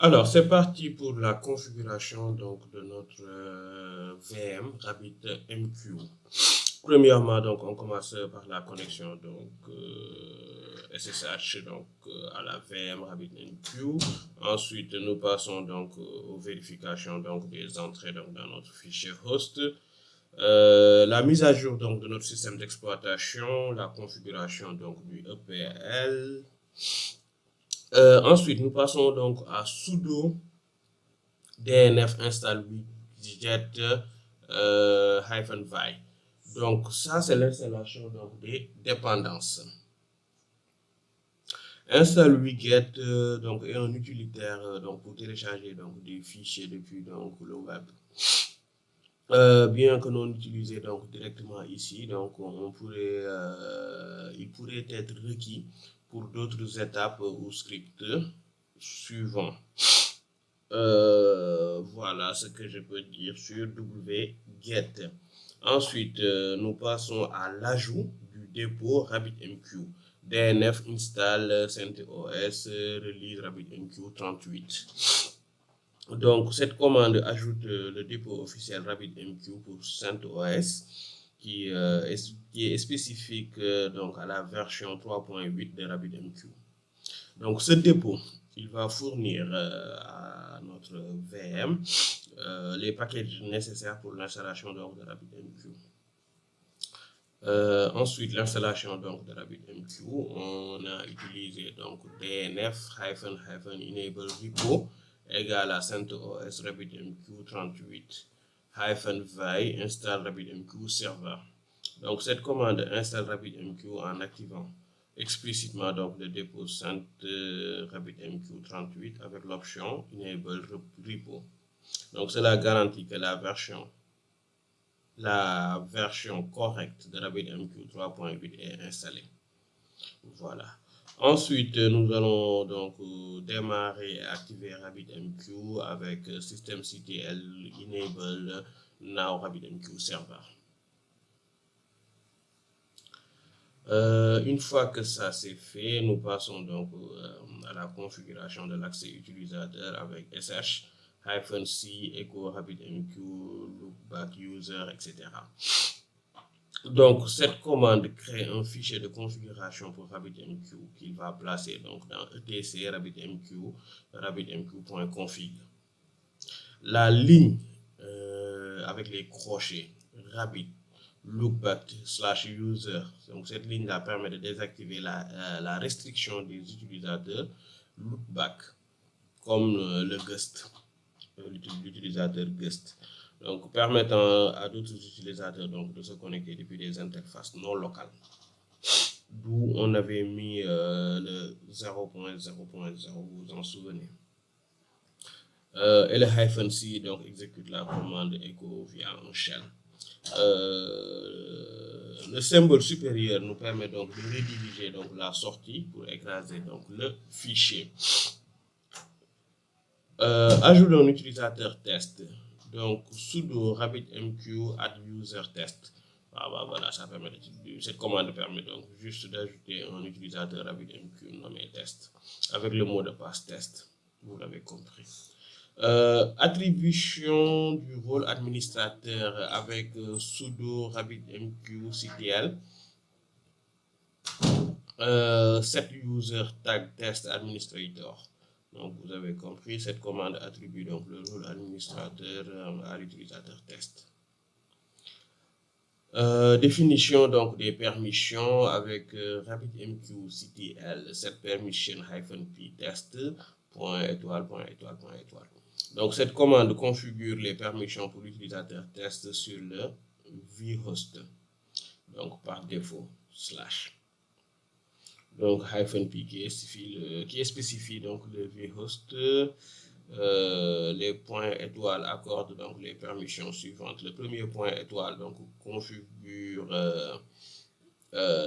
Alors, c'est parti pour la configuration donc, de notre VM RabbitMQ. Premièrement, donc, on commence par la connexion donc, SSH donc, à la VM RabbitMQ. Ensuite, nous passons donc aux vérifications donc, des entrées donc, dans notre fichier host. La mise à jour donc, de notre système d'exploitation, la configuration donc, du EPL. Ensuite, nous passons donc à sudo dnf install widget -vi. Donc, ça, c'est l'installation donc, des dépendances. Install widget donc, est un utilitaire donc, pour télécharger donc, des fichiers depuis donc, le web. Bien que non utilisé donc, directement ici, donc, il pourrait être requis pour d'autres étapes ou scripts suivants. Voilà ce que je peux dire sur wget. Ensuite, nous passons à l'ajout du dépôt RabbitMQ. DNF install CentOS release RabbitMQ 38. Donc, cette commande ajoute le dépôt officiel RabbitMQ pour CentOS qui est spécifique donc à la version 3.8 de RabbitMQ. Donc, ce dépôt, il va fournir à notre VM les packages nécessaires pour l'installation de RabbitMQ. Ensuite, l'installation donc de RabbitMQ, on a utilisé donc dnf-enable repo égale à CentOS RabbitMQ 38 -vi install RabbitMQ server. Donc, cette commande installe RabbitMQ en activant explicitement donc le dépôt cent RabbitMQ 38 avec l'option enable repo. Donc, cela garantit que la version correcte de RabbitMQ 3.8 est installée. Voilà. Ensuite, nous allons donc démarrer et activer RabbitMQ avec systemctl enable now RabbitMQ server. Une fois que ça c'est fait, nous passons donc à la configuration de l'accès utilisateur avec sh-c echo RabbitMQ loopback user, etc. Donc, cette commande crée un fichier de configuration pour RabbitMQ qu'il va placer donc dans etc rabbitmq.config. La ligne avec les crochets rabbit loopback/user, donc cette ligne là permet de désactiver la restriction des utilisateurs loopback comme le guest, l'utilisateur guest. Donc, permettant à d'autres utilisateurs donc, de se connecter depuis des interfaces non locales. D'où on avait mis le 0.0.0, vous vous en souvenez. Et le -c donc, exécute la commande echo via un shell. Le symbole supérieur nous permet donc de rediriger donc, la sortie pour écraser donc, le fichier. Ajout d'un utilisateur test. Donc, sudo RabbitMQ add user test. Voilà, ça permet cette commande permet donc juste d'ajouter un utilisateur RabbitMQ nommé test avec le mot de passe test. Vous l'avez compris. Attribution du rôle administrateur avec sudo RabbitMQ-ctl. Set user tag test administrator. Donc, vous avez compris, cette commande attribue donc le rôle administrateur à l'utilisateur test. Définition donc des permissions avec RabbitMQ-ctl set permission-p test .étoile. Donc, cette commande configure les permissions pour l'utilisateur test sur le vhost. Donc, par défaut, /. Donc, -p qui spécifie donc le vhost. Les points étoiles accordent donc les permissions suivantes. Le premier point étoile donc configure,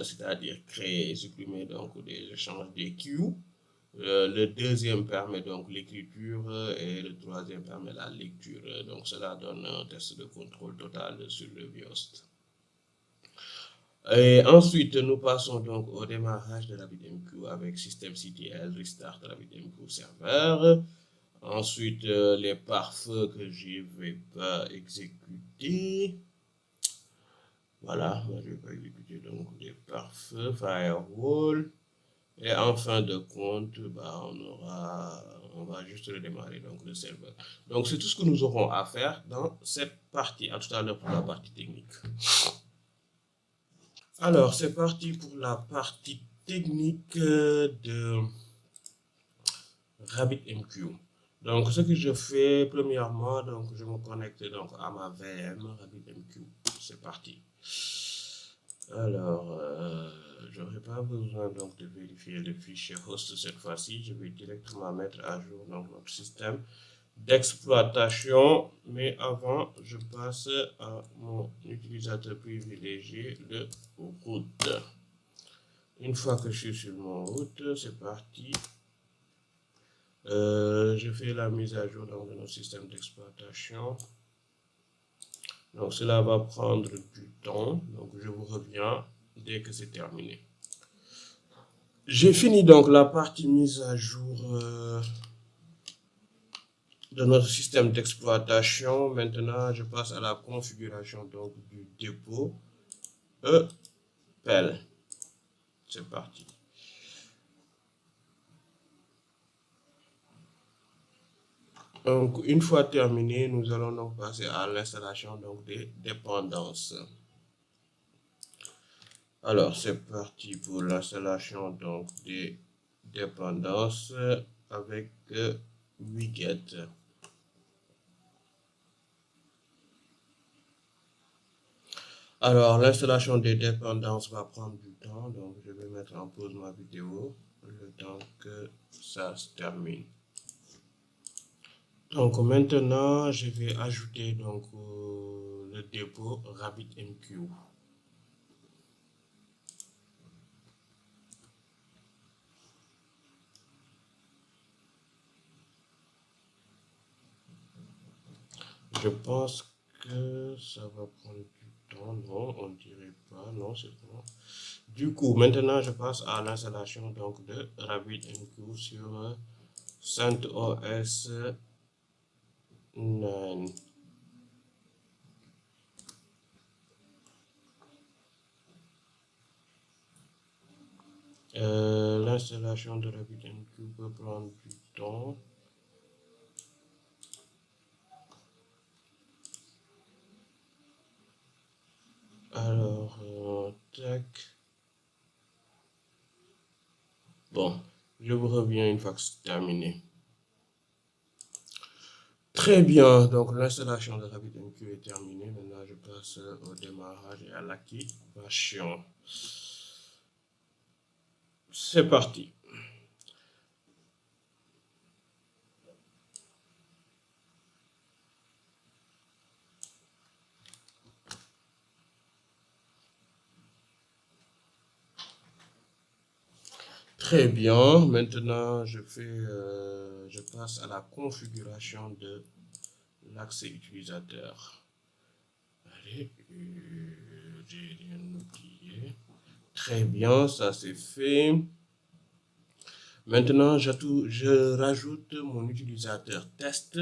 c'est-à-dire créer et supprimer donc des échanges des queues. Le deuxième permet donc l'écriture et le troisième permet la lecture. Donc, cela donne un test de contrôle total sur le vhost. Et ensuite, nous passons donc au démarrage de RabbitMQ avec systemctl restart RabbitMQ server. Ensuite, les pare-feux que je ne vais pas exécuter. Voilà, moi, je vais pas exécuter donc les pare-feux, firewall. Et en fin de compte, bah, on va juste redémarrer donc le serveur. Donc, c'est tout ce que nous aurons à faire dans cette partie. À tout à l'heure pour la partie technique. Alors, c'est parti pour la partie technique de RabbitMQ. Donc, ce que je fais, premièrement, donc, je me connecte donc à ma VM RabbitMQ. C'est parti. Alors, je n'aurai pas besoin donc de vérifier le fichier host cette fois-ci. Je vais directement mettre à jour donc notre système d'exploitation. Mais avant, je passe à mon utilisateur privilégié, le root. Une fois que je suis sur mon root, c'est parti. Je fais la mise à jour donc, de notre système d'exploitation. Donc cela va prendre du temps. Donc je vous reviens dès que c'est terminé. J'ai fini donc la partie mise à jour de notre système d'exploitation. Maintenant, je passe à la configuration donc, du dépôt EPEL. C'est parti. Donc, une fois terminé, nous allons donc passer à l'installation donc, des dépendances. Alors, c'est parti pour l'installation donc des dépendances avec Wiget. Alors, l'installation des dépendances va prendre du temps, donc je vais mettre en pause ma vidéo le temps que ça se termine. Donc maintenant, je vais ajouter donc le dépôt RabbitMQ. Je pense que ça va prendre du temps. Non, on dirait pas. Non, c'est bon. Du coup, maintenant, je passe à l'installation donc de RabbitMQ sur CentOS 9. L'installation de RabbitMQ peut prendre du temps. Alors, tac. Bon, je vous reviens une fois que c'est terminé. Très bien, donc l'installation de RabbitMQ est terminée. Maintenant, je passe au démarrage et à l'activation. C'est parti. Très bien, maintenant je passe à la configuration de l'accès utilisateur. Allez, j'ai rien oublié. Très bien, ça c'est fait. Maintenant, je rajoute mon utilisateur test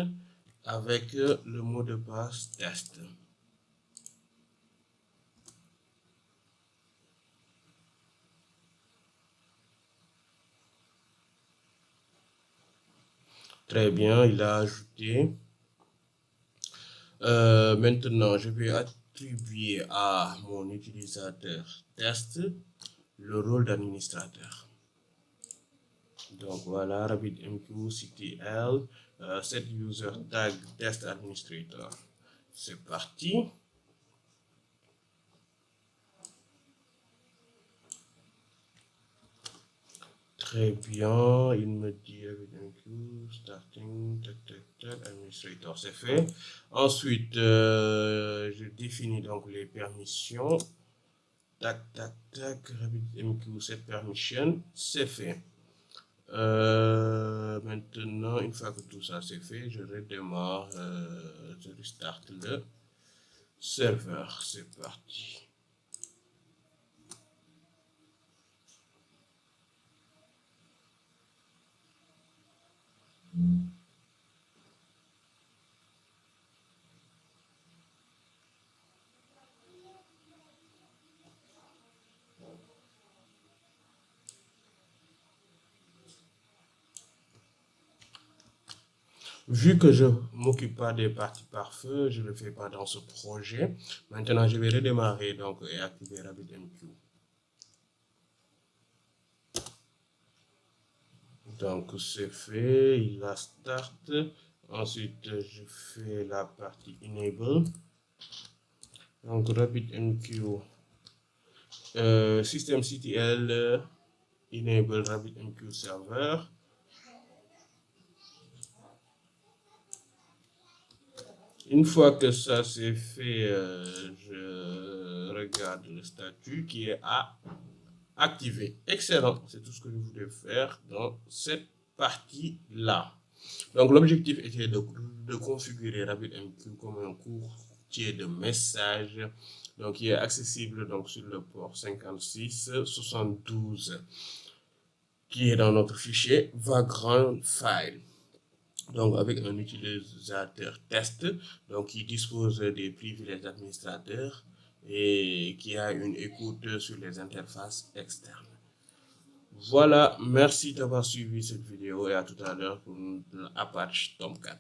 avec le mot de passe test. Très bien, il a ajouté. Maintenant, je vais attribuer à mon utilisateur test le rôle d'administrateur. Donc voilà, RabbitMQ-CTL, set user tag test administrator. C'est parti. Très bien, il me dit RabbitMQ, starting, tac, tac, tac, administrator, c'est fait. Ensuite, je définis donc les permissions. Tac, tac, tac, RabbitMQ set permission, c'est fait. Maintenant, une fois que tout ça c'est fait, je redémarre, je restart le serveur. C'est parti. Vu que je m'occupe pas des parties par feu, je ne le fais pas dans ce projet. Maintenant, je vais redémarrer donc et activer RabbitMQ. Donc, c'est fait, il la start. Ensuite, je fais la partie enable. Donc, RabbitMQ, systemctl enable RabbitMQ server. Une fois que ça c'est fait, je regarde le statut qui est à activer. Excellent, c'est tout ce que je voulais faire dans cette partie-là. Donc l'objectif était de configurer RabbitMQ comme un courtier de messages, donc qui est accessible donc sur le port 5672 qui est dans notre fichier Vagrant File. Donc avec un utilisateur test, donc qui dispose des privilèges d'administrateur et qui a une écoute sur les interfaces externes. Voilà, merci d'avoir suivi cette vidéo et à tout à l'heure pour l'Apache Tomcat.